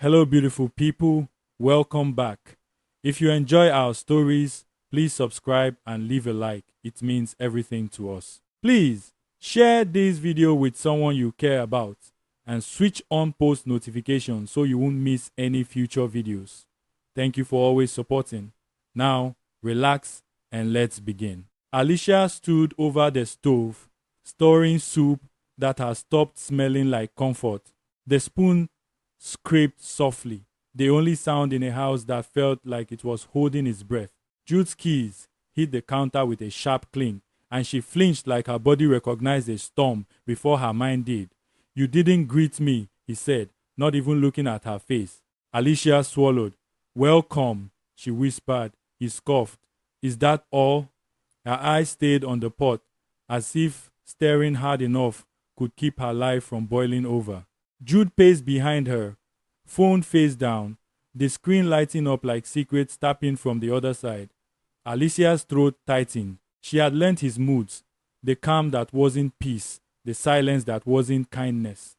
Hello, beautiful people. Welcome back. If you enjoy our stories, please subscribe and leave a like. It means everything to us. Please share this video with someone you care about and switch on post notifications so you won't miss any future videos. Thank you for always supporting. Now, relax and let's begin. Alicia stood over the stove, stirring soup that had stopped smelling like comfort. The spoon scraped softly, the only sound in a house that felt like it was holding its breath. Jude's keys hit the counter with a sharp clink, and she flinched like her body recognized a storm before her mind did. "You didn't greet me," he said, not even looking at her face. Alicia swallowed. "Welcome," she whispered. He scoffed. "Is that all?" Her eyes stayed on the pot, as if staring hard enough could keep her life from boiling over. Jude paced behind her, phone face down, the screen lighting up like secrets tapping from the other side. Alicia's throat tightened. She had learned his moods, the calm that wasn't peace, the silence that wasn't kindness.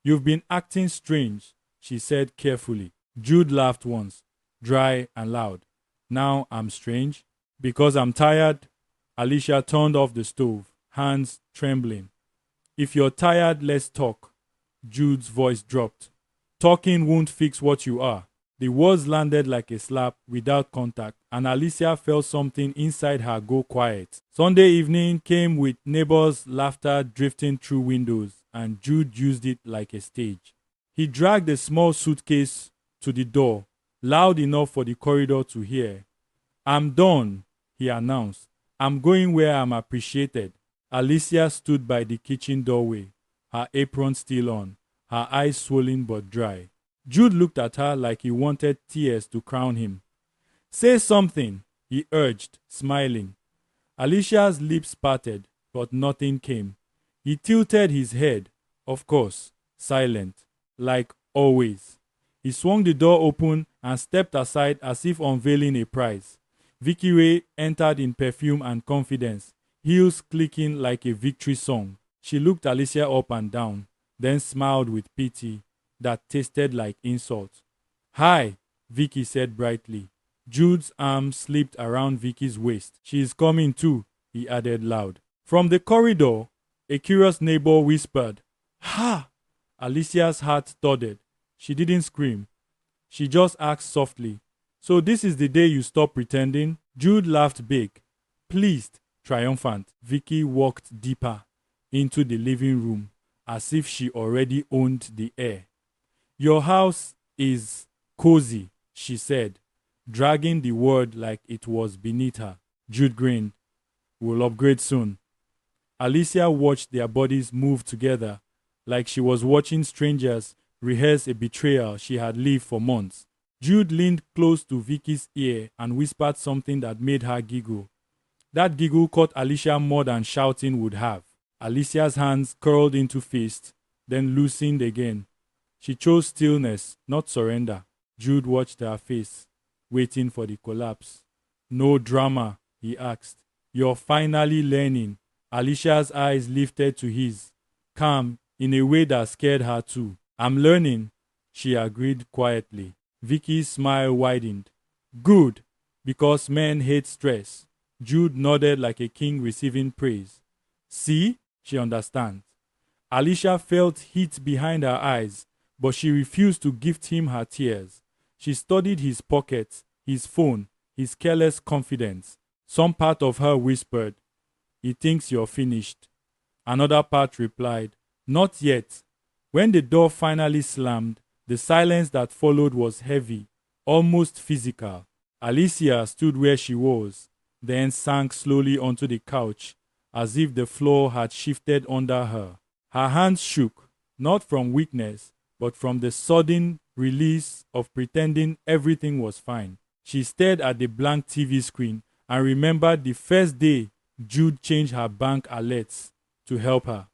"You've been acting strange," she said carefully. Jude laughed once, dry and loud. "Now I'm strange? Because I'm tired?" Alicia turned off the stove, hands trembling. "If you're tired, let's talk." Jude's voice dropped. "Talking won't fix what you are." The words landed like a slap without contact, and Alicia felt something inside her go quiet. Sunday evening came with neighbors' laughter drifting through windows, and Jude used it like a stage. He dragged a small suitcase to the door, loud enough for the corridor to hear. "I'm done," he announced. "I'm going where I'm appreciated." Alicia stood by the kitchen doorway, her apron still on, her eyes swollen but dry. Jude looked at her like he wanted tears to crown him. "Say something," he urged, smiling. Alicia's lips parted, but nothing came. He tilted his head, of course, silent, like always. He swung the door open and stepped aside as if unveiling a prize. Vicky Ray entered in perfume and confidence, heels clicking like a victory song. She looked Alicia up and down, then smiled with pity that tasted like insult. "Hi," Vicky said brightly. Jude's arm slipped around Vicky's waist. "She is coming too," he added loud. From the corridor, a curious neighbor whispered, "Ha!" Alicia's heart thudded. She didn't scream. She just asked softly, "So this is the day you stop pretending?" Jude laughed big, pleased, triumphant. Vicky walked deeper into the living room as if she already owned the air. "Your house is cozy," she said, dragging the word like it was beneath her. Jude grinned. "We'll upgrade soon." Alicia watched their bodies move together like she was watching strangers rehearse a betrayal she had lived for months. Jude leaned close to Vicky's ear and whispered something that made her giggle. That giggle caught Alicia more than shouting would have. Alicia's hands curled into fists, then loosened again. She chose stillness, not surrender. Jude watched her face, waiting for the collapse. "No drama," he asked. "You're finally learning." Alicia's eyes lifted to his, calm in a way that scared her too. "I'm learning," she agreed quietly. Vicky's smile widened. "Good, because men hate stress." Jude nodded like a king receiving praise. "See?" She understands. Alicia felt heat behind her eyes, but she refused to gift him her tears. She studied his pockets, his phone, his careless confidence. Some part of her whispered, "He thinks you're finished." Another part replied, "Not yet." When the door finally slammed, the silence that followed was heavy, almost physical. Alicia stood where she was, then sank slowly onto the couch, as if the floor had shifted under her. Her hands shook, not from weakness, but from the sudden release of pretending everything was fine. She stared at the blank TV screen and remembered the first day Jude changed her bank alerts to help her.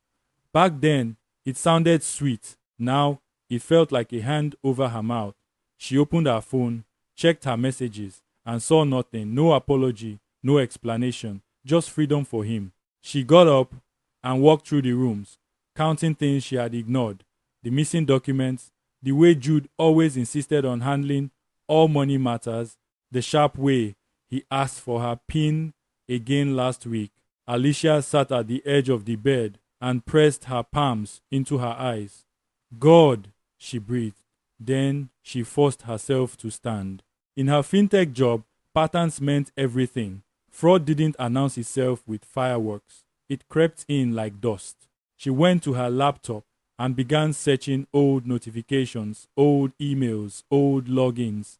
Back then, it sounded sweet. Now, it felt like a hand over her mouth. She opened her phone, checked her messages, and saw nothing. No apology, no explanation, just freedom for him. She got up and walked through the rooms, counting things she had ignored. The missing documents, The way Jude always insisted on handling all money matters, the sharp way he asked for her PIN again last week. Alicia sat at the edge of the bed and pressed her palms into her eyes. God, she breathed. Then she forced herself to stand. In her fintech job, patterns meant everything. Fraud didn't announce itself with fireworks. It crept in like dust. She went to her laptop and began searching old notifications, old emails, old logins.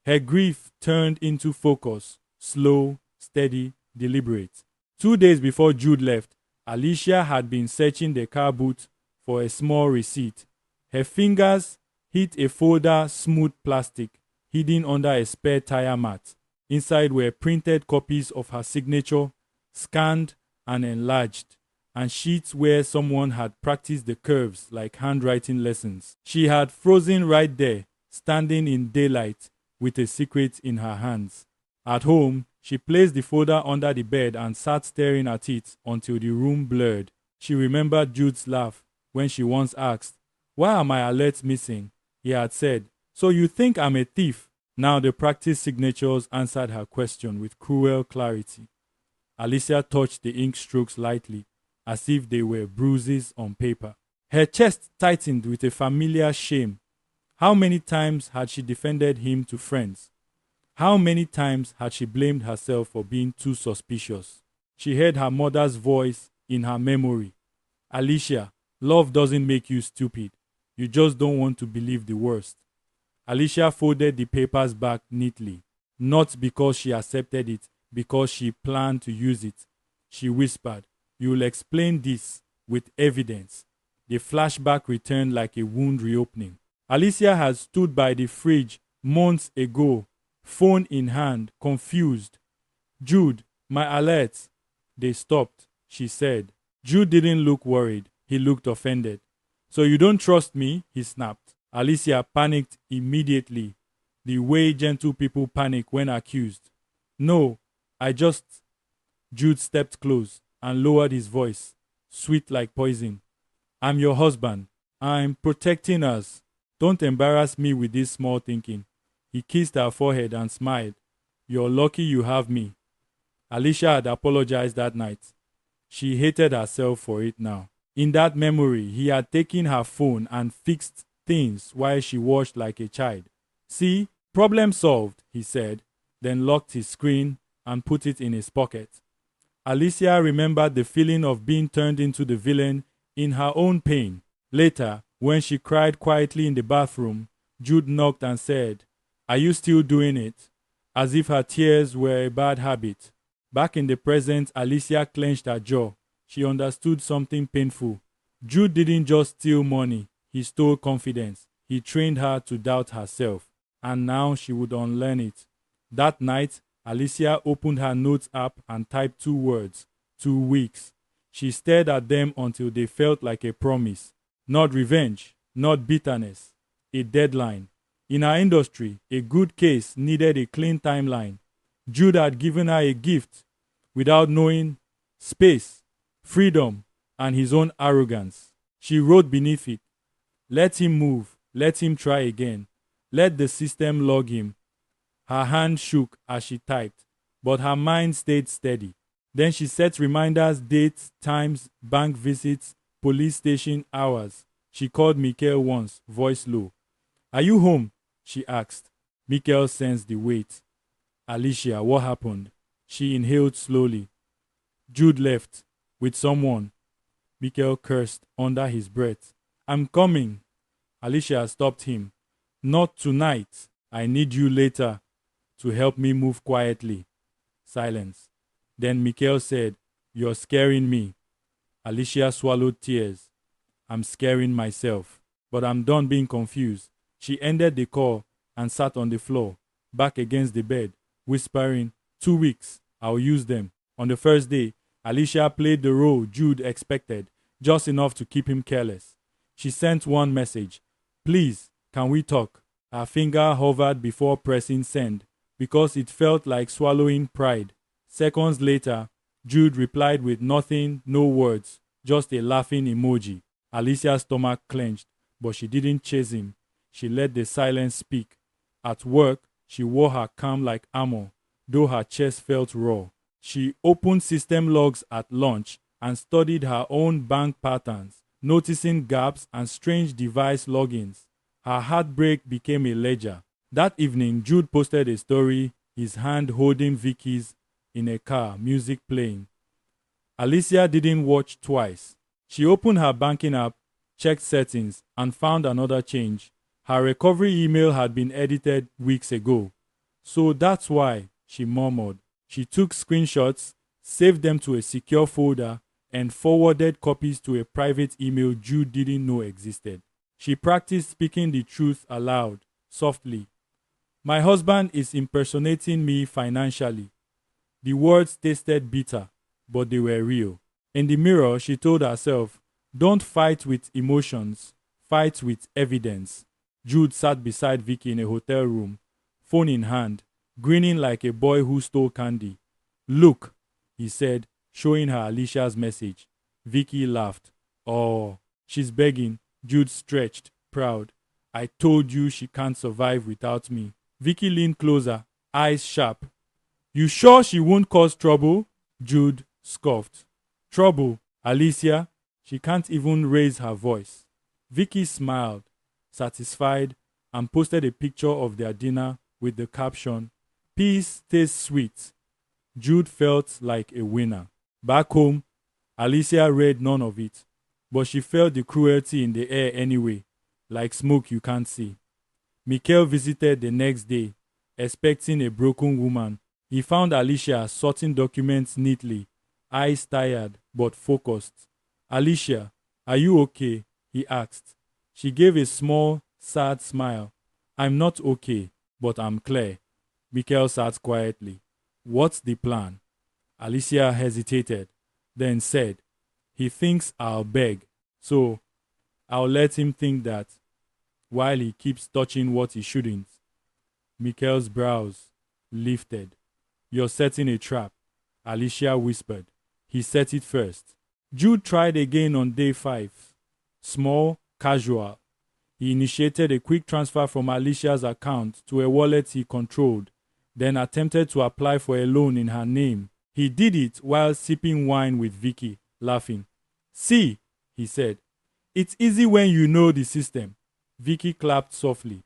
Her grief turned into focus, slow, steady, deliberate. 2 days before Jude left, Alicia had been searching the car boot for a small receipt. Her fingers hit a folder smooth plastic hidden under a spare tire mat. Inside were printed copies of her signature, scanned and enlarged, and sheets where someone had practiced the curves like handwriting lessons. She had frozen right there, standing in daylight with a secret in her hands. At home, she placed the folder under the bed and sat staring at it until the room blurred. She remembered Jude's laugh when she once asked, "Why are my alerts missing?" He had said, "So you think I'm a thief?" Now the practice signatures answered her question with cruel clarity. Alicia touched the ink strokes lightly, as if they were bruises on paper. Her chest tightened with a familiar shame. How many times had she defended him to friends? How many times had she blamed herself for being too suspicious? She heard her mother's voice in her memory. "Alicia, love doesn't make you stupid. You just don't want to believe the worst." Alicia folded the papers back neatly, not because she accepted it, because she planned to use it. She whispered, "You'll explain this with evidence." The flashback returned like a wound reopening. Alicia had stood by the fridge months ago, phone in hand, confused. "Jude, my alerts." They stopped, she said. Jude didn't look worried. He looked offended. "So you don't trust me?" he snapped. Alicia panicked immediately, the way gentle people panic when accused. "No, I just..." Jude stepped close and lowered his voice, sweet like poison. "I'm your husband. I'm protecting us. Don't embarrass me with this small thinking." He kissed her forehead and smiled. "You're lucky you have me." Alicia had apologized that night. She hated herself for it now. In that memory, he had taken her phone and fixed things while she watched like a child. "See, problem solved," he said, then locked his screen and put it in his pocket. Alicia remembered the feeling of being turned into the villain in her own pain. Later, when she cried quietly in the bathroom, Jude knocked and said, "Are you still doing it?" As if her tears were a bad habit. Back in the present, Alicia clenched her jaw. She understood something painful. Jude didn't just steal money. He stole confidence. He trained her to doubt herself. And now she would unlearn it. That night, Alicia opened her notes app and typed 2 words, 2 weeks. She stared at them until they felt like a promise. Not revenge, not bitterness, a deadline. In our industry, a good case needed a clean timeline. Jude had given her a gift without knowing: space, freedom, and his own arrogance. She wrote beneath it, "Let him move, let him try again, let the system log him." Her hand shook as she typed, but her mind stayed steady. Then she set reminders, dates, times, bank visits, police station hours. She called Mikhail once, voice low. "Are you home?" she asked. Mikhail sensed the weight. "Alicia, what happened?" She inhaled slowly. "Jude left with someone." Mikhail cursed under his breath. "I'm coming." Alicia stopped him. "Not tonight. I need you later to help me move quietly." Silence. Then Mikhail said, "You're scaring me." Alicia swallowed tears. "I'm scaring myself. But I'm done being confused." She ended the call and sat on the floor, back against the bed, whispering, 2 weeks, I'll use them." On the first day, Alicia played the role Jude expected, just enough to keep him careless. She sent one message, "Please, can we talk?" Her finger hovered before pressing send, because it felt like swallowing pride. Seconds later, Jude replied with nothing, no words, just a laughing emoji. Alicia's stomach clenched, but she didn't chase him. She let the silence speak. At work, she wore her calm like armor, though her chest felt raw. She opened system logs at lunch and studied her own bank patterns, noticing gaps and strange device logins. Her heartbreak became a ledger. That evening, Jude posted a story, his hand holding Vicky's in a car, music playing. Alicia didn't watch twice. She opened her banking app, checked settings, and found another change. Her recovery email had been edited weeks ago. So that's why, she murmured. She took screenshots, saved them to a secure folder, and forwarded copies to a private email Jude didn't know existed. She practiced speaking the truth aloud, softly. My husband is impersonating me financially. The words tasted bitter, but they were real. In the mirror, she told herself, don't fight with emotions, fight with evidence. Jude sat beside Vicky in a hotel room, phone in hand, grinning like a boy who stole candy. Look, he said, showing her Alicia's message. Vicky laughed. Oh, she's begging. Jude stretched, proud. I told you she can't survive without me. Vicky leaned closer, eyes sharp. You sure she won't cause trouble? Jude scoffed. Trouble, Alicia? She can't even raise her voice. Vicky smiled, satisfied, and posted a picture of their dinner with the caption, Peace tastes sweet. Jude felt like a winner. Back home, Alicia read none of it, but she felt the cruelty in the air anyway, like smoke you can't see. Mikhail visited the next day, expecting a broken woman. He found Alicia sorting documents neatly, eyes tired but focused. Alicia, are you okay? He asked. She gave a small, sad smile. I'm not okay, but I'm clear. Mikhail sat quietly. What's the plan? Alicia hesitated, then said, he thinks I'll beg, so I'll let him think that, while he keeps touching what he shouldn't. Mikhail's brows lifted. You're setting a trap, Alicia whispered. He set it first. Jude tried again on day 5. Small, casual. He initiated a quick transfer from Alicia's account to a wallet he controlled, then attempted to apply for a loan in her name. He did it while sipping wine with Vicky, laughing. See, he said, it's easy when you know the system. Vicky clapped softly.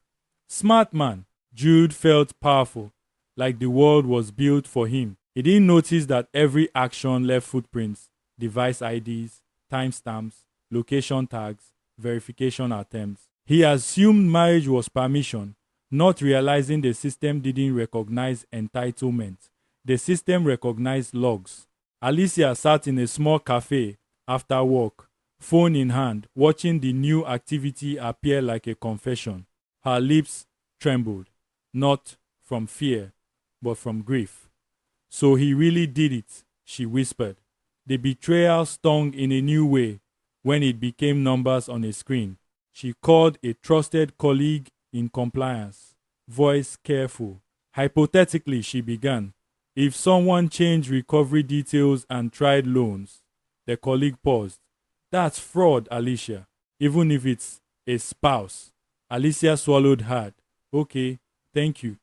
Smart man. Jude felt powerful, like the world was built for him. He didn't notice that every action left footprints, device IDs, timestamps, location tags, verification attempts. He assumed marriage was permission, not realizing the system didn't recognize entitlement. The system recognized logs. Alicia sat in a small cafe after work, phone in hand, watching the new activity appear like a confession. Her lips trembled, not from fear, but from grief. So he really did it, she whispered. The betrayal stung in a new way when it became numbers on a screen. She called a trusted colleague in compliance, voice careful. Hypothetically, she began, if someone changed recovery details and tried loans. The colleague paused. That's fraud, Alicia, even if it's a spouse. Alicia swallowed hard. Okay, thank you.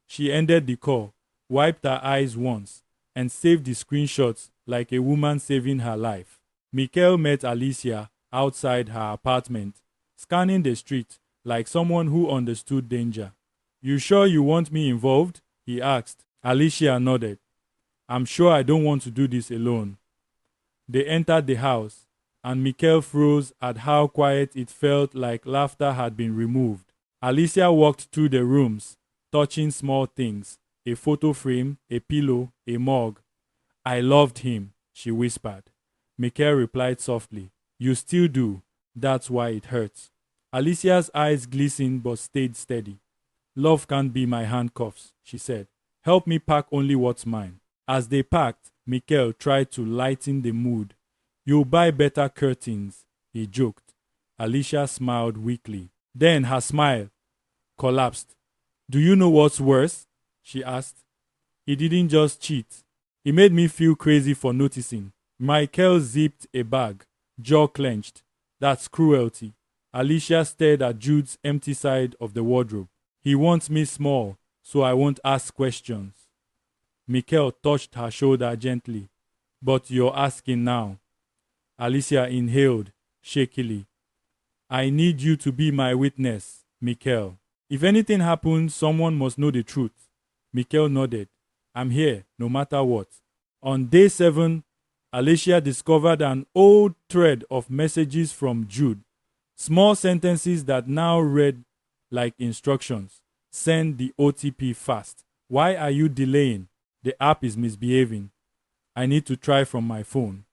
She ended the call, wiped her eyes once, and saved the screenshots like a woman saving her life. Mikhail met Alicia outside her apartment, scanning the street like someone who understood danger. You sure you want me involved? He asked. Alicia nodded. I'm sure I don't want to do this alone. They entered the house, and Mikhail froze at how quiet it felt, like laughter had been removed. Alicia walked through the rooms, touching small things, a photo frame, a pillow, a mug. I loved him, she whispered. Mikhail replied softly, you still do. That's why it hurts. Alicia's eyes glistened but stayed steady. Love can't be my handcuffs, she said. Help me pack only what's mine. As they packed, Mikhail tried to lighten the mood. You'll buy better curtains, he joked. Alicia smiled weakly. Then her smile collapsed. Do you know what's worse? She asked. He didn't just cheat. He made me feel crazy for noticing. Michael zipped a bag, jaw clenched. That's cruelty. Alicia stared at Jude's empty side of the wardrobe. He wants me small, so I won't ask questions. Mikhail touched her shoulder gently. But you're asking now. Alicia inhaled shakily. I need you to be my witness, Mikhail. If anything happens, someone must know the truth. Mikhail nodded. I'm here, no matter what. On day 7, Alicia discovered an old thread of messages from Jude. Small sentences that now read like instructions. Send the OTP fast. Why are you delaying? The app is misbehaving. I need to try from my phone.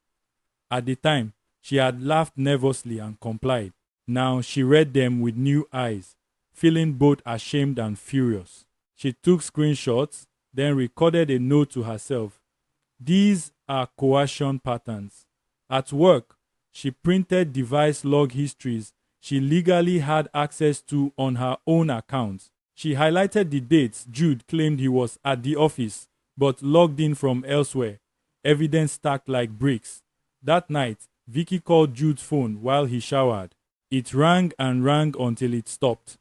At the time, she had laughed nervously and complied. Now she read them with new eyes, feeling both ashamed and furious. She took screenshots, then recorded a note to herself. These are coercion patterns. At work, she printed device log histories she legally had access to on her own account. She highlighted the dates Jude claimed he was at the office, but logged in from elsewhere, evidence stacked like bricks. That night, Vicky called Jude's phone while he showered. It rang and rang until it stopped.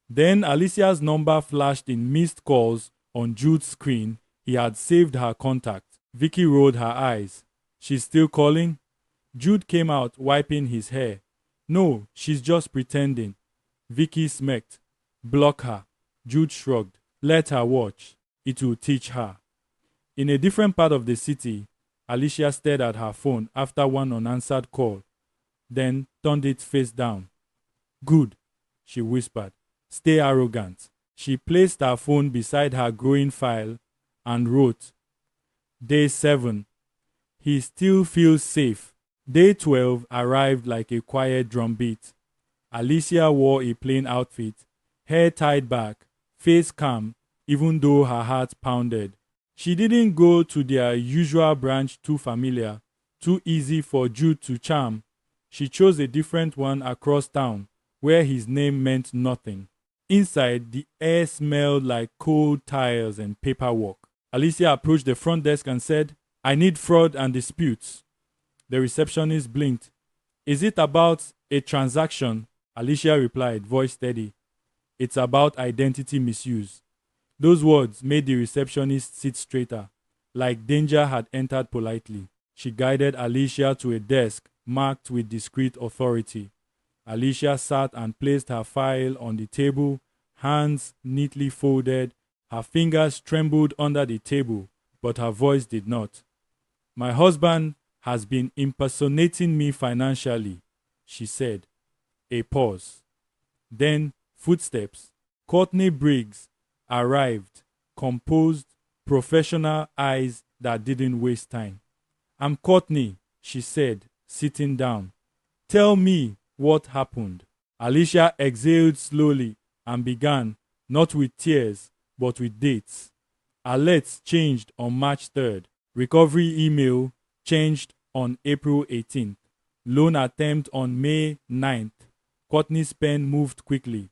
Then Alicia's number flashed in missed calls on Jude's screen. He had saved her contact. Vicky rolled her eyes. She's still calling? Jude came out, wiping his hair. No, she's just pretending. Vicky smirked. Block her. Jude shrugged. Let her watch. It will teach her. In a different part of the city, Alicia stared at her phone after one unanswered call, then turned it face down. Good, she whispered. Stay arrogant. She placed her phone beside her growing file and wrote, Day 7. He still feels safe. Day 12 arrived like a quiet drumbeat. Alicia wore a plain outfit, hair tied back, face calm, even though her heart pounded. She didn't go to their usual branch too familiar, too easy for Jude to charm. She chose a different one across town, where his name meant nothing. Inside, the air smelled like cold tiles and paperwork. Alicia approached the front desk and said, I need fraud and disputes. The receptionist blinked. Is it about a transaction? Alicia replied, voice steady. It's about identity misuse. Those words made the receptionist sit straighter, like danger had entered politely. She guided Alicia to a desk marked with discreet authority. Alicia sat and placed her file on the table, hands neatly folded. Her fingers trembled under the table, but her voice did not. My husband has been impersonating me financially, she said. A pause. Then footsteps. Courtney Briggs arrived, composed, professional eyes that didn't waste time. I'm Courtney, she said, sitting down. Tell me what happened. Alicia exhaled slowly and began, not with tears, but with dates. Alerts changed on March 3rd. Recovery email changed on April 18th. Loan attempt on May 9th. Courtney's pen moved quickly.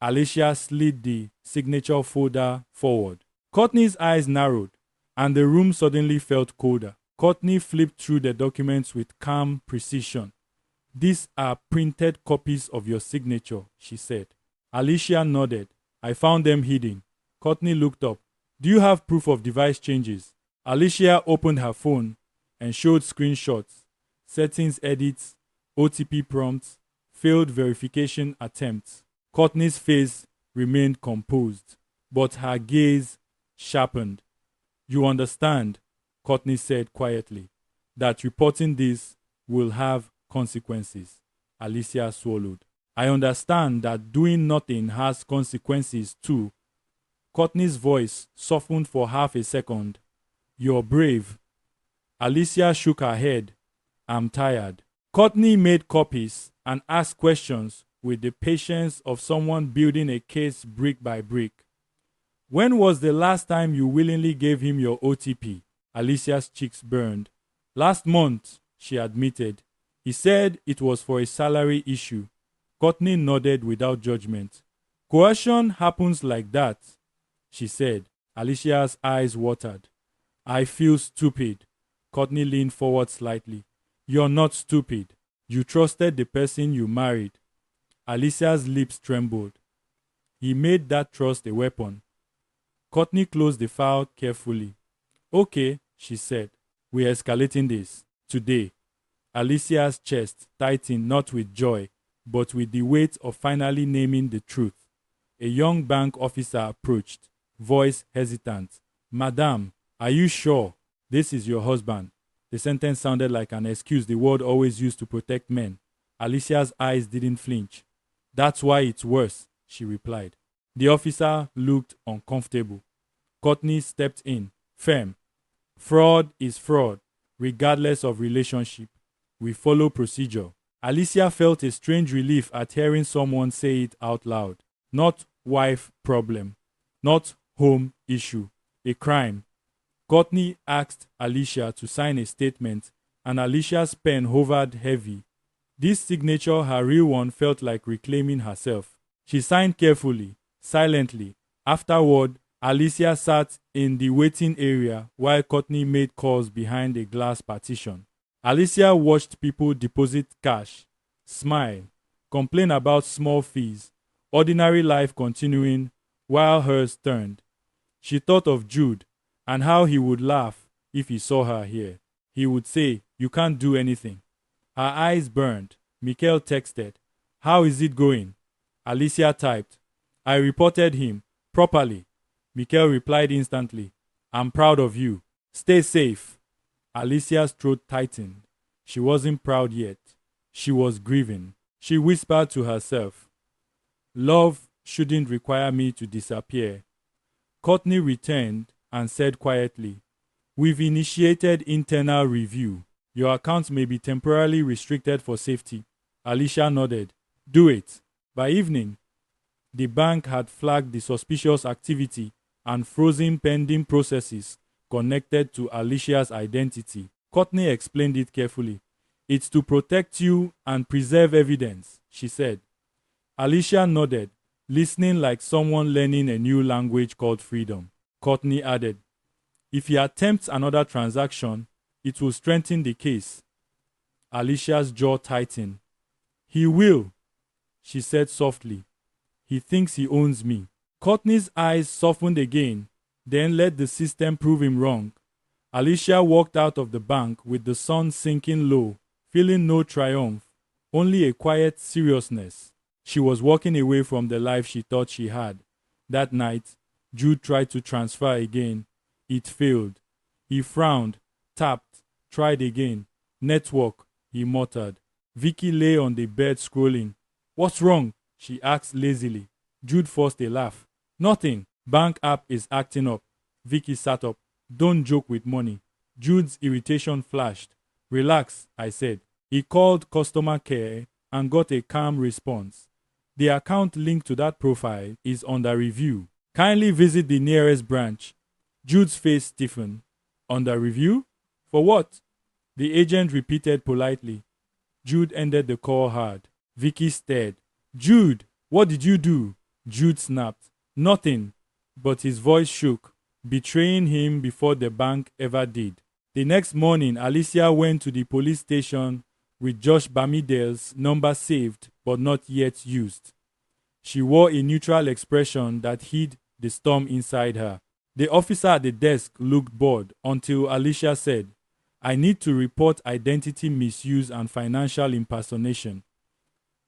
Alicia slid the signature folder forward. Courtney's eyes narrowed, and the room suddenly felt colder. Courtney flipped through the documents with calm precision. These are printed copies of your signature, she said. Alicia nodded. I found them hidden. Courtney looked up. Do you have proof of device changes? Alicia opened her phone and showed screenshots, settings edits, OTP prompts, failed verification attempts. Courtney's face remained composed, but her gaze sharpened. You understand, Courtney said quietly, that reporting this will have consequences. Alicia swallowed. I understand that doing nothing has consequences too. Courtney's voice softened for half a second. You're brave. Alicia shook her head. I'm tired. Courtney made copies and asked questions with the patience of someone building a case brick by brick. When was the last time you willingly gave him your OTP? Alicia's cheeks burned. Last month, she admitted. He said it was for a salary issue. Courtney nodded without judgment. Coercion happens like that, she said. Alicia's eyes watered. I feel stupid. Courtney leaned forward slightly. You're not stupid. You trusted the person you married. Alicia's lips trembled. He made that trust a weapon. Courtney closed the file carefully. Okay, she said. We're escalating this. Today. Alicia's chest tightened not with joy, but with the weight of finally naming the truth. A young bank officer approached, voice hesitant. Madame, are you sure? This is your husband. The sentence sounded like an excuse the world always used to protect men. Alicia's eyes didn't flinch. That's why it's worse, she replied. The officer looked uncomfortable. Courtney stepped in, firm. Fraud is fraud, regardless of relationship. We follow procedure. Alicia felt a strange relief at hearing someone say it out loud. Not wife problem. Not home issue. A crime. Courtney asked Alicia to sign a statement, and Alicia's pen hovered heavy. This signature, her real one, felt like reclaiming herself. She signed carefully, silently. Afterward, Alicia sat in the waiting area while Courtney made calls behind a glass partition. Alicia watched people deposit cash, smile, complain about small fees, ordinary life continuing while hers turned. She thought of Jude and how he would laugh if he saw her here. He would say, "You can't do anything." Her eyes burned. Mikhail texted, "How is it going?" Alicia typed, "I reported him properly." Mikhail replied instantly, "I'm proud of you. Stay safe." Alicia's throat tightened. She wasn't proud yet. She was grieving. She whispered to herself, "Love shouldn't require me to disappear." Courtney returned and said quietly, "We've initiated internal review. Your account may be temporarily restricted for safety." Alicia nodded. "Do it." By evening, the bank had flagged the suspicious activity and frozen pending processes connected to Alicia's identity. Courtney explained it carefully. "It's to protect you and preserve evidence," she said. Alicia nodded, listening like someone learning a new language called freedom. Courtney added, "If he attempts another transaction, it will strengthen the case." Alicia's jaw tightened. "He will," she said softly. "He thinks he owns me." Courtney's eyes softened again, then let the system prove him wrong. Alicia walked out of the bank with the sun sinking low, feeling no triumph, only a quiet seriousness. She was walking away from the life she thought she had. That night, Jude tried to transfer again. It failed. He frowned, tapped, tried again. "Network," he muttered. Vicky lay on the bed scrolling. "What's wrong?" she asked lazily. Jude forced a laugh. "Nothing. Bank app is acting up." Vicky sat up. "Don't joke with money." Jude's irritation flashed. "Relax," I said. He called customer care and got a calm response. "The account linked to that profile is under review. Kindly visit the nearest branch." Jude's face stiffened. "Under review? For what?" The agent repeated politely. Jude ended the call hard. Vicky stared. "Jude, what did you do?" Jude snapped. "Nothing." But his voice shook, betraying him before the bank ever did. The next morning, Alicia went to the police station with Josh Bamidale's number saved but not yet used. She wore a neutral expression that hid the storm inside her. The officer at the desk looked bored until Alicia said, "I need to report identity misuse and financial impersonation."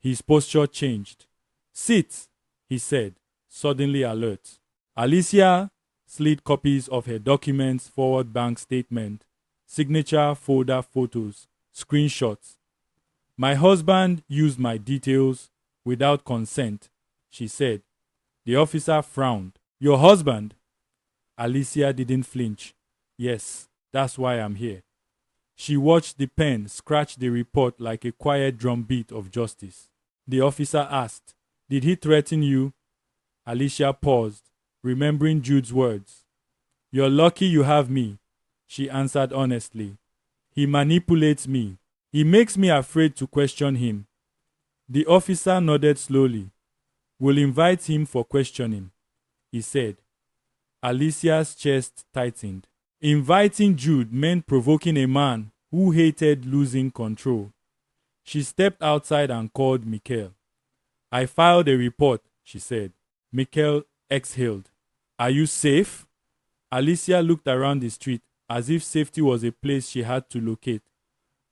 His posture changed. "Sit," he said, suddenly alert. Alicia slid copies of her documents, forward bank statement, signature folder photos, screenshots. "My husband used my details without consent," she said. The officer frowned. "Your husband?" Alicia didn't flinch. "Yes, that's why I'm here." She watched the pen scratch the report like a quiet drumbeat of justice. The officer asked, "Did he threaten you?" Alicia paused, remembering Jude's words. "You're lucky you have me," she answered honestly. "He manipulates me. He makes me afraid to question him." The officer nodded slowly. "We'll invite him for questioning," he said. Alicia's chest tightened. Inviting Jude meant provoking a man who hated losing control. She stepped outside and called Mikhail. I filed a report, she said. Mikhail exhaled. Are you safe? Alicia looked around the street as if safety was a place she had to locate.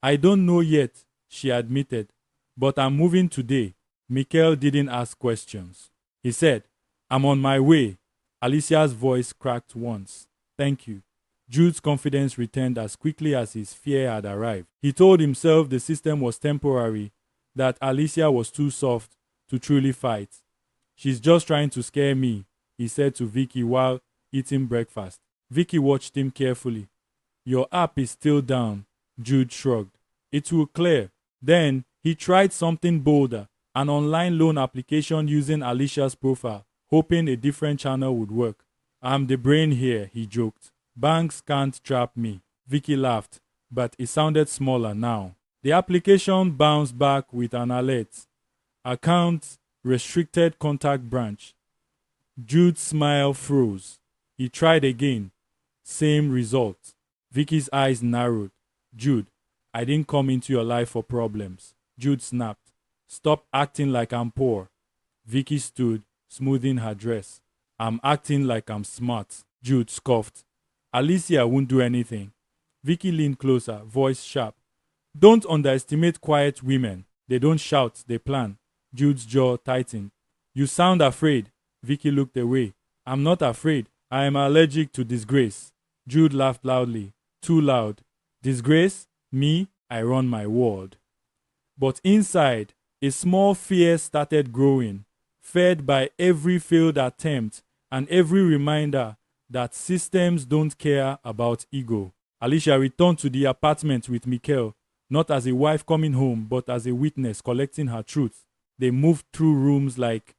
I don't know yet, she admitted, but I'm moving today. Mikhail didn't ask questions. He said, I'm on my way. Alicia's voice cracked once. Thank you. Jude's confidence returned as quickly as his fear had arrived. He told himself the system was temporary, that Alicia was too soft to truly fight. She's just trying to scare me, he said to Vicky while eating breakfast. Vicky watched him carefully. Your app is still down, Jude shrugged. It will clear. Then he tried something bolder, an online loan application using Alicia's profile, hoping a different channel would work. I'm the brain here, he joked. Banks can't trap me. Vicky laughed, but it sounded smaller now. The application bounced back with an alert. Account restricted contact branch. Jude's smile froze. He tried again. Same result. Vicky's eyes narrowed. Jude, I didn't come into your life for problems. Jude snapped. Stop acting like I'm poor. Vicky stood, smoothing her dress. I'm acting like I'm smart. Jude scoffed. Alicia won't do anything. Vicky leaned closer, voice sharp. Don't underestimate quiet women. They don't shout, they plan. Jude's jaw tightened. You sound afraid. Vicky looked away. I'm not afraid. I am allergic to disgrace. Jude laughed loudly. Too loud. Disgrace? Me? I run my world. But inside, a small fear started growing, fed by every failed attempt and every reminder that systems don't care about ego. Alicia returned to the apartment with Mikhail, not as a wife coming home, but as a witness collecting her truth. They moved through rooms like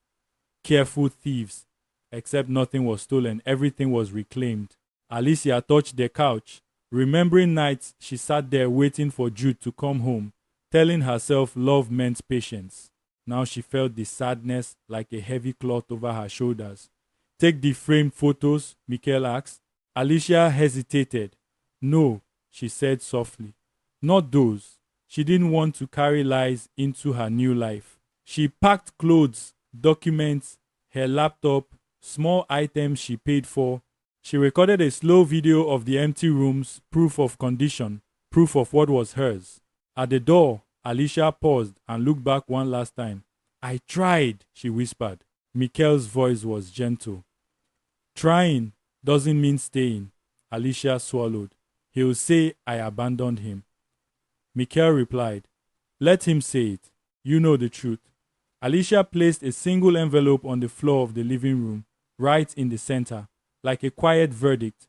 careful thieves, except nothing was stolen, everything was reclaimed. Alicia touched the couch, remembering nights she sat there waiting for Jude to come home, telling herself love meant patience. Now she felt the sadness like a heavy cloth over her shoulders. Take the framed photos, Mikhail asked. Alicia hesitated. No, she said softly. Not those. She didn't want to carry lies into her new life. She packed clothes, documents, her laptop, small items she paid for. She recorded a slow video of the empty rooms, proof of condition, proof of what was hers. At the door, Alicia paused and looked back one last time. I tried, she whispered. Mikhail's voice was gentle. Trying doesn't mean staying, Alicia swallowed. He'll say I abandoned him. Mikhail replied, let him say it. You know the truth. Alicia placed a single envelope on the floor of the living room, right in the center, like a quiet verdict.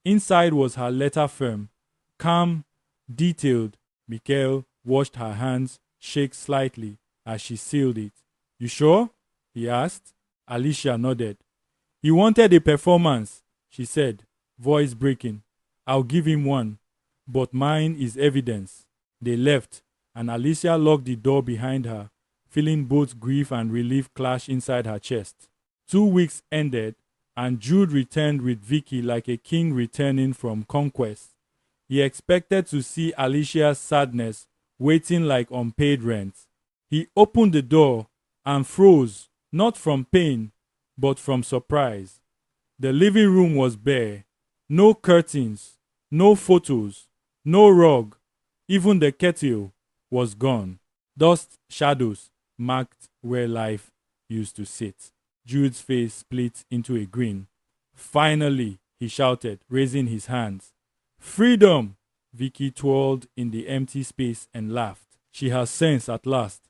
Inside was her letter firm, calm, detailed. Mikhail watched her hands shake slightly as she sealed it. You sure? He asked. Alicia nodded. He wanted a performance, she said, voice breaking. I'll give him one, but mine is evidence. They left, and Alicia locked the door behind her, feeling both grief and relief clash inside her chest. 2 weeks ended, and Jude returned with Vicky like a king returning from conquest. He expected to see Alicia's sadness waiting like unpaid rent. He opened the door and froze, not from pain, but from surprise. The living room was bare. No curtains, no photos, no rug. Even the kettle was gone. Dust shadows marked where life used to sit. Jude's face split into a grin. Finally, he shouted, raising his hands. Freedom! Vicky twirled in the empty space and laughed. She has sense at last,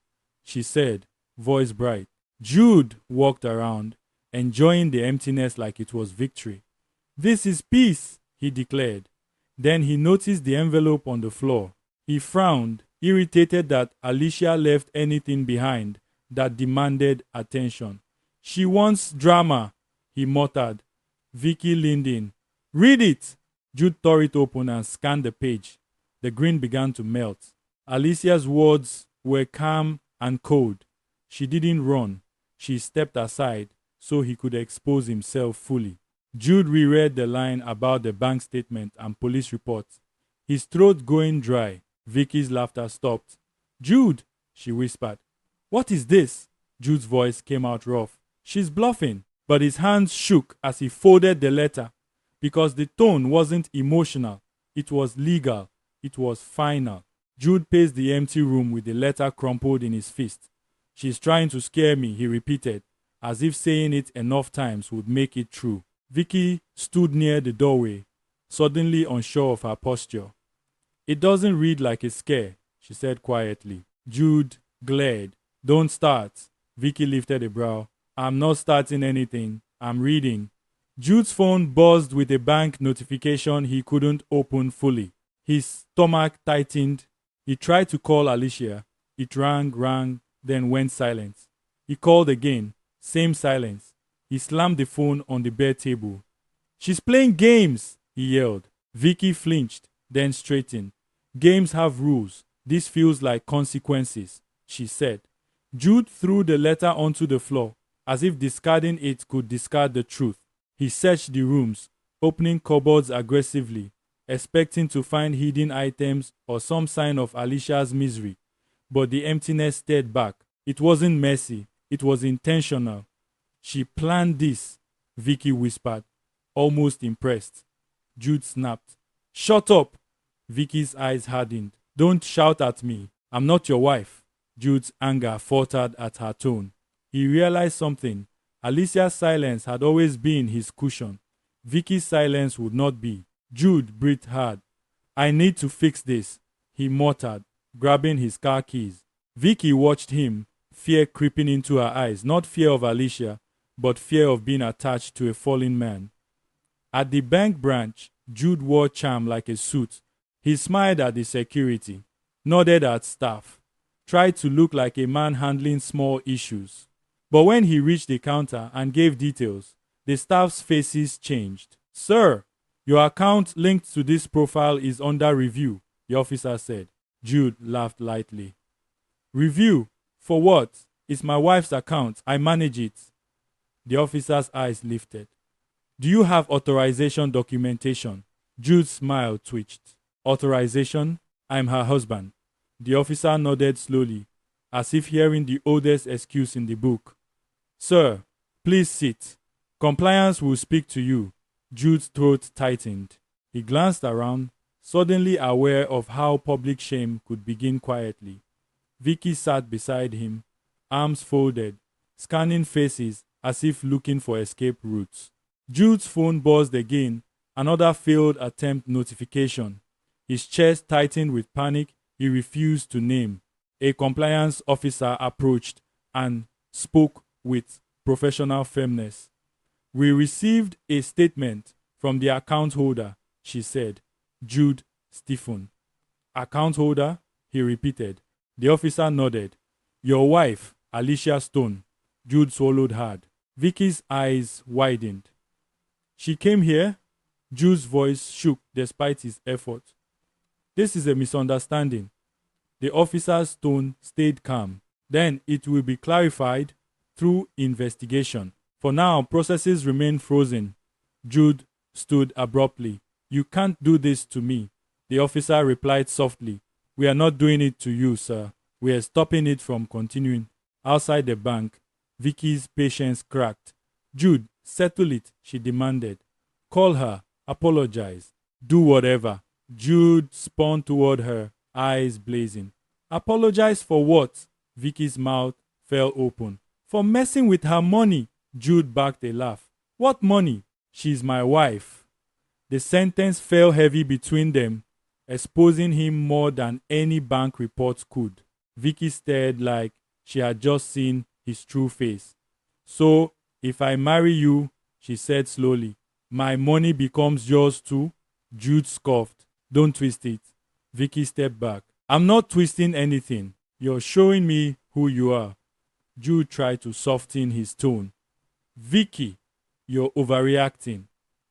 she said, voice bright. Jude walked around, enjoying the emptiness like it was victory. This is peace, he declared. Then he noticed the envelope on the floor. He frowned, irritated that Alicia left anything behind that demanded attention. She wants drama, he muttered. Vicky leaned in. Read it! Jude tore it open and scanned the page. The grin began to melt. Alicia's words were calm and cold. She didn't run. She stepped aside so he could expose himself fully. Jude reread the line about the bank statement and police reports, his throat going dry. Vicky's laughter stopped. Jude, she whispered. What is this? Jude's voice came out rough. She's bluffing. But his hands shook as he folded the letter because the tone wasn't emotional. It was legal. It was final. Jude paced the empty room with the letter crumpled in his fist. She's trying to scare me, he repeated, as if saying it enough times would make it true. Vicky stood near the doorway, suddenly unsure of her posture. It doesn't read like a scare, she said quietly. Jude glared. Don't start. Vicky lifted a brow. I'm not starting anything. I'm reading. Jude's phone buzzed with a bank notification he couldn't open fully. His stomach tightened. He tried to call Alicia. It rang, then went silent. He called again. Same silence. He slammed the phone on the bed table. She's playing games, he yelled. Vicky flinched, then straightened. Games have rules. This feels like consequences, she said. Jude threw the letter onto the floor, as if discarding it could discard the truth. He searched the rooms, opening cupboards aggressively, expecting to find hidden items or some sign of Alicia's misery. But the emptiness stared back. It wasn't messy. It was intentional. She planned this, Vicky whispered, almost impressed. Jude snapped. Shut up! Vicky's eyes hardened. Don't shout at me. I'm not your wife. Jude's anger faltered at her tone. He realized something. Alicia's silence had always been his cushion. Vicky's silence would not be. Jude breathed hard. I need to fix this, he muttered, grabbing his car keys. Vicky watched him, fear creeping into her eyes, not fear of Alicia, but fear of being attached to a fallen man. At the bank branch, Jude wore charm like a suit. He smiled at the security, nodded at staff, tried to look like a man handling small issues. But when he reached the counter and gave details, the staff's faces changed. Sir, your account linked to this profile is under review, the officer said. Jude laughed lightly. Review? For what? It's my wife's account. I manage it. The officer's eyes lifted. Do you have authorization documentation? Jude's smile twitched. Authorization? I'm her husband. The officer nodded slowly, as if hearing the oldest excuse in the book. Sir, please sit. Compliance will speak to you. Jude's throat tightened. He glanced around, suddenly aware of how public shame could begin quietly. Vicky sat beside him, arms folded, scanning faces as if looking for escape routes. Jude's phone buzzed again, another failed attempt notification. His chest tightened with panic he refused to name. A compliance officer approached and spoke with professional firmness. We received a statement from the account holder, she said. Jude stiffened. Account holder? He repeated. The officer nodded. Your wife, Alicia Stone. Jude swallowed hard. Vicky's eyes widened. She came here? Jude's voice shook despite his effort. This is a misunderstanding. The officer's tone stayed calm. Then it will be clarified through investigation. For now, processes remain frozen. Jude stood abruptly. You can't do this to me. The officer replied softly. We are not doing it to you, sir. We are stopping it from continuing. Outside the bank, Vicky's patience cracked. Jude, settle it, she demanded. Call her. Apologize. Do whatever. Jude spun toward her, eyes blazing. Apologize for what? Vicky's mouth fell open. For messing with her money. Jude backed a laugh. What money? She's my wife. The sentence fell heavy between them, exposing him more than any bank report could. Vicky stared like she had just seen his true face. So, if I marry you, she said slowly, my money becomes yours too? Jude scoffed. Don't twist it. Vicky stepped back. I'm not twisting anything. You're showing me who you are. Jude tried to soften his tone. Vicky, you're overreacting.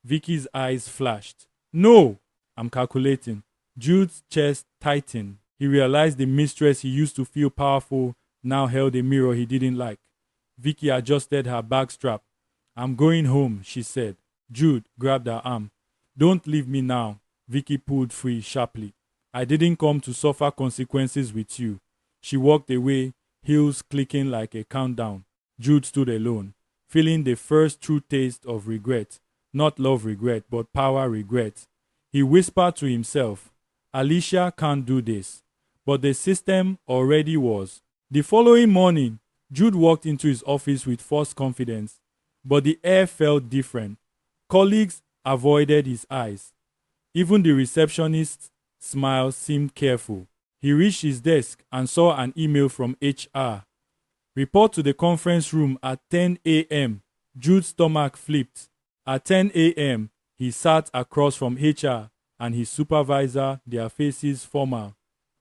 Vicky's eyes flashed. No, I'm calculating. Jude's chest tightened. He realized the mistress he used to feel powerful now held a mirror he didn't like. Vicky adjusted her bag strap. I'm going home, she said. Jude grabbed her arm. Don't leave me now. Vicky pulled free sharply. I didn't come to suffer consequences with you. She walked away, heels clicking like a countdown. Jude stood alone, feeling the first true taste of regret. Not love regret, but power regret. He whispered to himself, Alicia can't do this. But the system already was. The following morning, Jude walked into his office with false confidence, but the air felt different. Colleagues avoided his eyes. Even the receptionist's smile seemed careful. He reached his desk and saw an email from HR. Report to the conference room at 10 a.m. Jude's stomach flipped. At 10 a.m., he sat across from HR and his supervisor, their faces formal.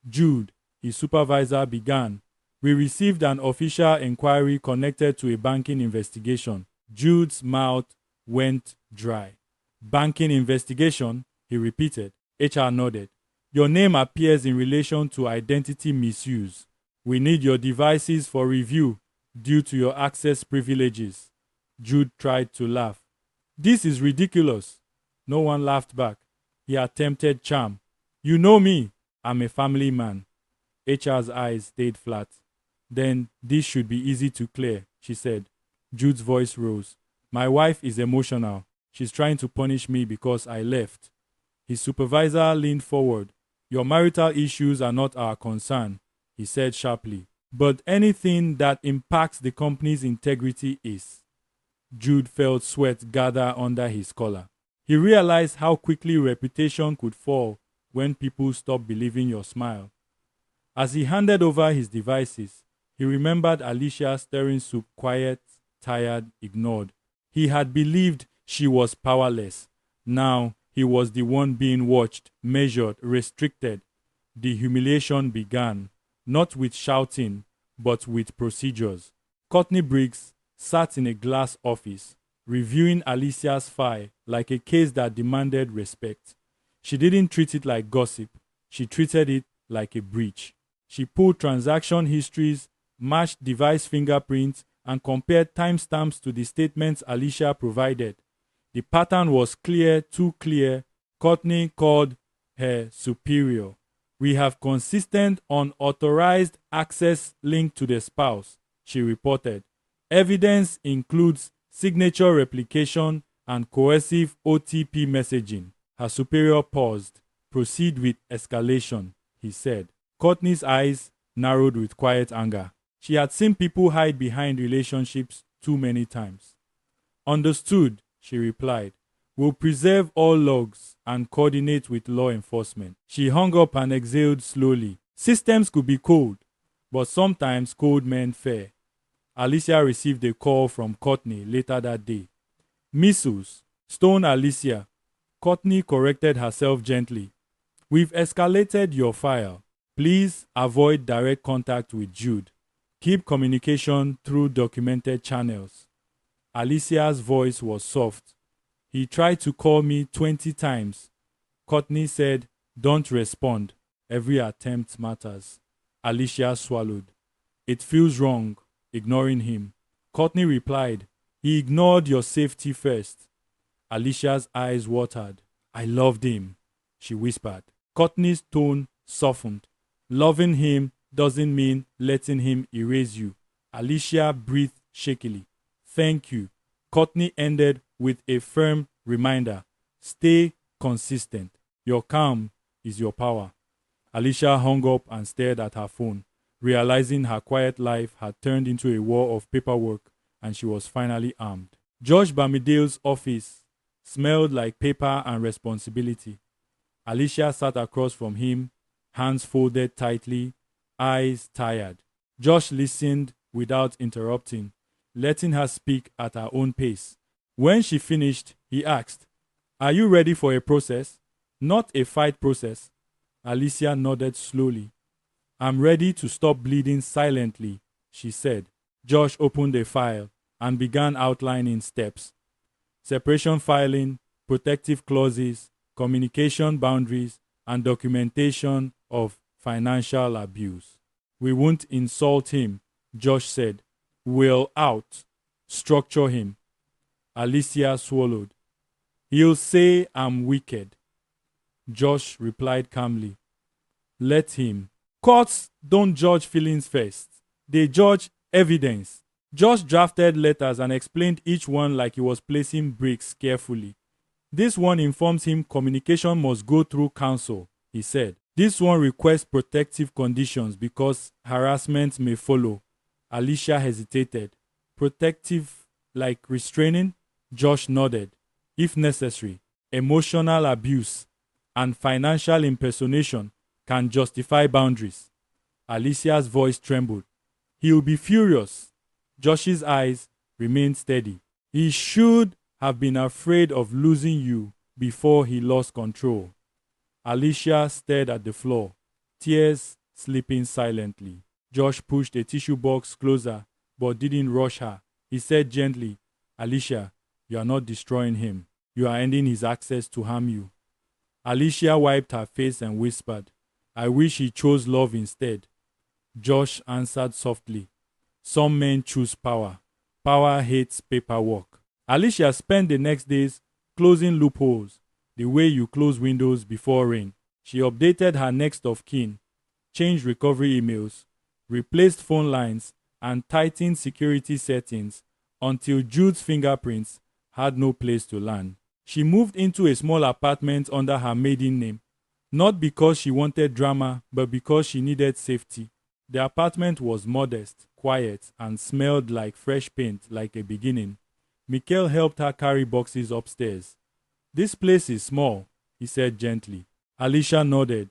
Jude, his supervisor, began. We received an official inquiry connected to a banking investigation. Jude's mouth went dry. Banking investigation? He repeated. HR nodded. Your name appears in relation to identity misuse. We need your devices for review due to your access privileges. Jude tried to laugh. This is ridiculous. No one laughed back. He attempted charm. You know me. I'm a family man. HR's eyes stayed flat. Then this should be easy to clear, she said. Jude's voice rose. My wife is emotional. She's trying to punish me because I left. His supervisor leaned forward. Your marital issues are not our concern, he said sharply. But anything that impacts the company's integrity is. Jude felt sweat gather under his collar. He realized how quickly reputation could fall when people stopped believing your smile. As he handed over his devices, he remembered Alicia stirring soup, quiet, tired, ignored. He had believed she was powerless. Now he was the one being watched, measured, restricted. The humiliation began, not with shouting, but with procedures. Courtney Briggs sat in a glass office, reviewing Alicia's file like a case that demanded respect. She didn't treat it like gossip. She treated it like a breach. She pulled transaction histories, matched device fingerprints, and compared timestamps to the statements Alicia provided. The pattern was clear, too clear. Courtney called her superior. We have consistent unauthorized access linked to the spouse, she reported. Evidence includes signature replication and coercive OTP messaging. Her superior paused. Proceed with escalation, he said. Courtney's eyes narrowed with quiet anger. She had seen people hide behind relationships too many times. Understood, she replied. We'll preserve all logs and coordinate with law enforcement. She hung up and exhaled slowly. Systems could be cold, but sometimes cold meant fair. Alicia received a call from Courtney later that day. Mistress, stone Alicia. Courtney corrected herself gently. We've escalated your file. Please avoid direct contact with Jude. Keep communication through documented channels. Alicia's voice was soft. He tried to call me 20 times. Courtney said, don't respond. Every attempt matters. Alicia swallowed. It feels wrong, ignoring him. Courtney replied, he ignored your safety first. Alicia's eyes watered. I loved him, she whispered. Courtney's tone softened. Loving him doesn't mean letting him erase you. Alicia breathed shakily. Thank you. Courtney ended with a firm reminder. Stay consistent. Your calm is your power. Alicia hung up and stared at her phone, realizing her quiet life had turned into a war of paperwork and she was finally armed. Josh Bamidale's office smelled like paper and responsibility. Alicia sat across from him, hands folded tightly, eyes tired. Josh listened without interrupting, letting her speak at her own pace. When she finished, he asked, are you ready for a process? Not a fight process. Alicia nodded slowly. I'm ready to stop bleeding silently, she said. Josh opened a file and began outlining steps. Separation filing, protective clauses, communication boundaries, and documentation of financial abuse. We won't insult him, Josh said. We'll structure him. Alicia swallowed. He'll say I'm wicked. Josh replied calmly. Let him. Courts don't judge feelings first. They judge evidence. Josh drafted letters and explained each one like he was placing bricks carefully. This one informs him communication must go through counsel, he said. This one requests protective conditions because harassment may follow. Alicia hesitated. Protective, like restraining? Josh nodded. If necessary, emotional abuse and financial impersonation can justify boundaries. Alicia's voice trembled. He'll be furious. Josh's eyes remained steady. He should have been afraid of losing you before he lost control. Alicia stared at the floor, tears slipping silently. Josh pushed a tissue box closer but didn't rush her. He said gently, Alicia, you are not destroying him. You are ending his access to harm you. Alicia wiped her face and whispered, I wish he chose love instead. Josh answered softly, some men choose power. Power hates paperwork. Alicia spent the next days closing loopholes, the way you close windows before rain. She updated her next of kin, changed recovery emails, replaced phone lines, and tightened security settings until Jude's fingerprints had no place to land. She moved into a small apartment under her maiden name, not because she wanted drama, but because she needed safety. The apartment was modest, quiet, and smelled like fresh paint, like a beginning. Mikhail helped her carry boxes upstairs. This place is small, he said gently. Alicia nodded.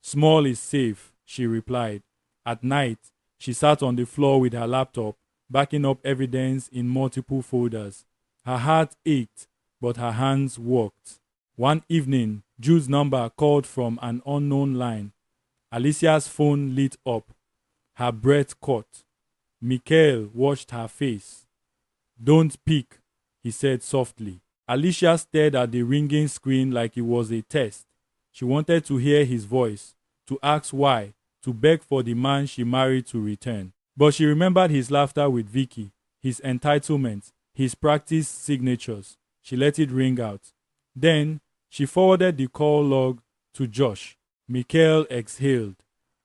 Small is safe, she replied. At night, she sat on the floor with her laptop, backing up evidence in multiple folders. Her heart ached, but her hands worked. One evening, Jude's number called from an unknown line. Alicia's phone lit up. Her breath caught. Mikhail watched her face. Don't pick, he said softly. Alicia stared at the ringing screen like it was a test. She wanted to hear his voice, to ask why, to beg for the man she married to return. But she remembered his laughter with Vicky, his entitlement, his practiced signatures. She let it ring out. Then she forwarded the call log to Josh. Mikhail exhaled.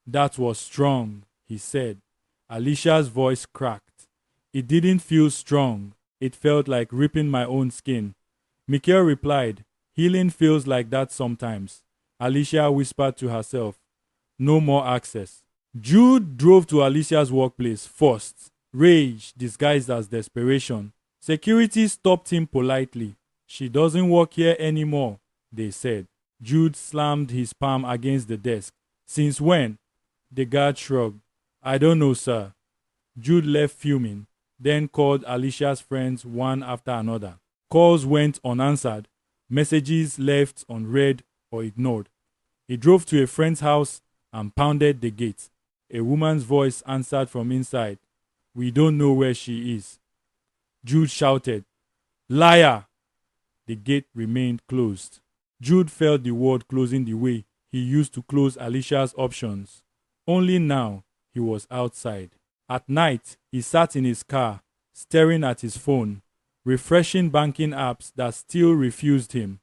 That was strong, he said. Alicia's voice cracked. It didn't feel strong. It felt like ripping my own skin. Mikhail replied, healing feels like that sometimes. Alicia whispered to herself, no more access. Jude drove to Alicia's workplace first, rage disguised as desperation. Security stopped him politely. She doesn't work here anymore, they said. Jude slammed his palm against the desk. Since when? The guard shrugged. I don't know, sir. Jude left fuming, then called Alicia's friends one after another. Calls went unanswered, messages left unread or ignored. He drove to a friend's house and pounded the gate. A woman's voice answered from inside. We don't know where she is. Jude shouted, Liar! The gate remained closed. Jude felt the word closing the way he used to close Alicia's options. Only now he was outside. At night, he sat in his car, staring at his phone, refreshing banking apps that still refused him.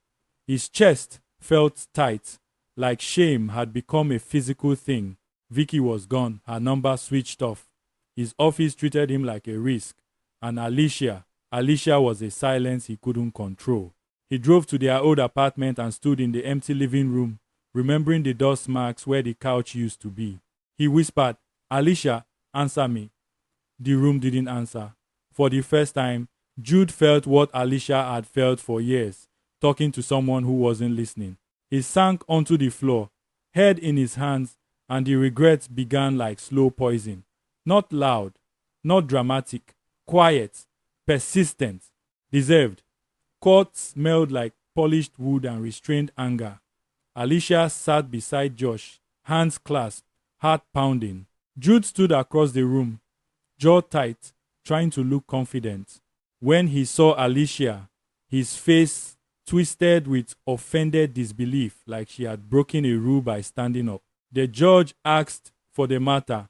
His chest felt tight, like shame had become a physical thing. Vicky was gone, her number switched off. His office treated him like a risk. And Alicia was a silence he couldn't control. He drove to their old apartment and stood in the empty living room, remembering the dust marks where the couch used to be. He whispered, Alicia, answer me. The room didn't answer. For the first time, Jude felt what Alicia had felt for years, talking to someone who wasn't listening. He sank onto the floor, head in his hands, and the regrets began like slow poison. Not loud, not dramatic, quiet, persistent, deserved. Court smelled like polished wood and restrained anger. Alicia sat beside Josh, hands clasped, heart pounding. Jude stood across the room, jaw tight, trying to look confident. When he saw Alicia, his face twisted with offended disbelief, like she had broken a rule by standing up. The judge asked for the matter,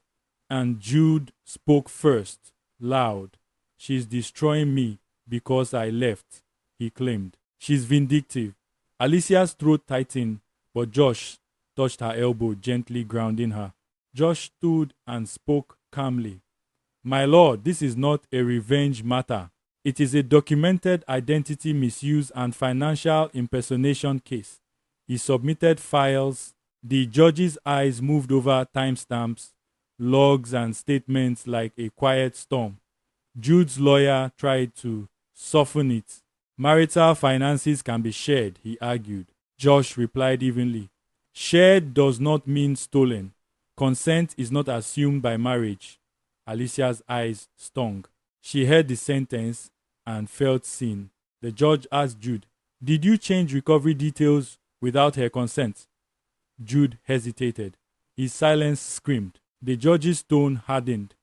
and Jude spoke first, loud. She's destroying me because I left, he claimed. She's vindictive. Alicia's throat tightened, but Josh touched her elbow, gently grounding her. Josh stood and spoke calmly. My lord, this is not a revenge matter. It is a documented identity misuse and financial impersonation case. He submitted files. The judge's eyes moved over timestamps, logs, and statements like a quiet storm. Jude's lawyer tried to soften it. Marital finances can be shared, he argued. Josh replied evenly. Shared does not mean stolen. Consent is not assumed by marriage. Alicia's eyes stung. She heard the sentence and felt seen. The judge asked Jude, "Did you change recovery details without her consent?" Jude hesitated. His silence screamed. The judge's tone hardened.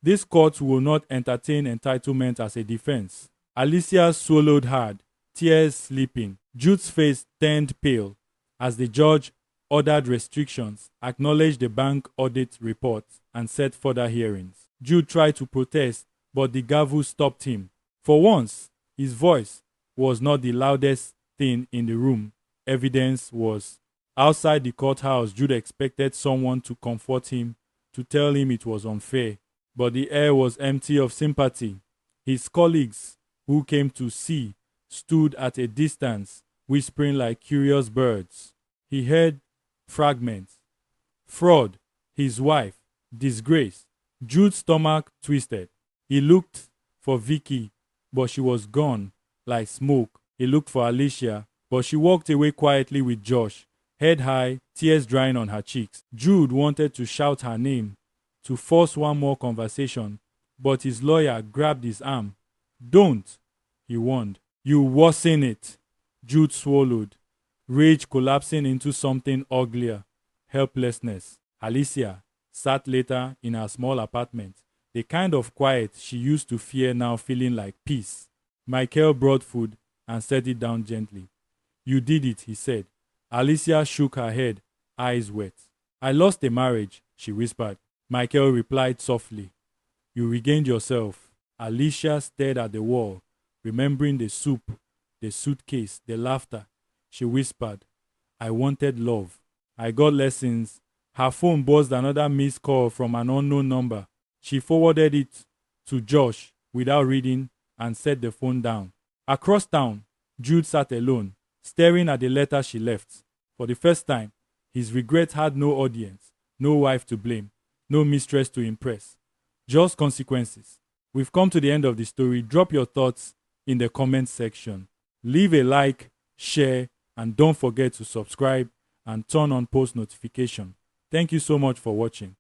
This court will not entertain entitlement as a defense. Alicia swallowed hard, tears slipping. Jude's face turned pale as the judge ordered restrictions, acknowledged the bank audit report, and set further hearings. Jude tried to protest, but the gavel stopped him. For once, his voice was not the loudest thing in the room. Evidence was. Outside the courthouse, Jude expected someone to comfort him, to tell him it was unfair. But the air was empty of sympathy. His colleagues, who came to see, stood at a distance, whispering like curious birds. He heard fragments. Fraud, his wife, disgrace. Jude's stomach twisted. He looked for Vicky, but she was gone, like smoke. He looked for Alicia, but she walked away quietly with Josh, head high, tears drying on her cheeks. Jude wanted to shout her name, to force one more conversation, but his lawyer grabbed his arm. "Don't," he warned. "You worsen it." Jude swallowed, rage collapsing into something uglier, helplessness. Alicia sat later in her small apartment, the kind of quiet she used to fear now feeling like peace. Michael brought food and set it down gently. "You did it," he said. Alicia shook her head, eyes wet. "I lost a marriage," she whispered. Michael replied softly. "You regained yourself." Alicia stared at the wall, remembering the soup, the suitcase, the laughter. She whispered, "I wanted love. I got lessons." Her phone buzzed another missed call from an unknown number. She forwarded it to Josh without reading and set the phone down. Across town, Jude sat alone, staring at the letter she left. For the first time, his regret had no audience, no wife to blame, no mistress to impress. Just consequences. We've come to the end of the story. Drop your thoughts in the comment section. Leave a like, share, and don't forget to subscribe and turn on post notification. Thank you so much for watching.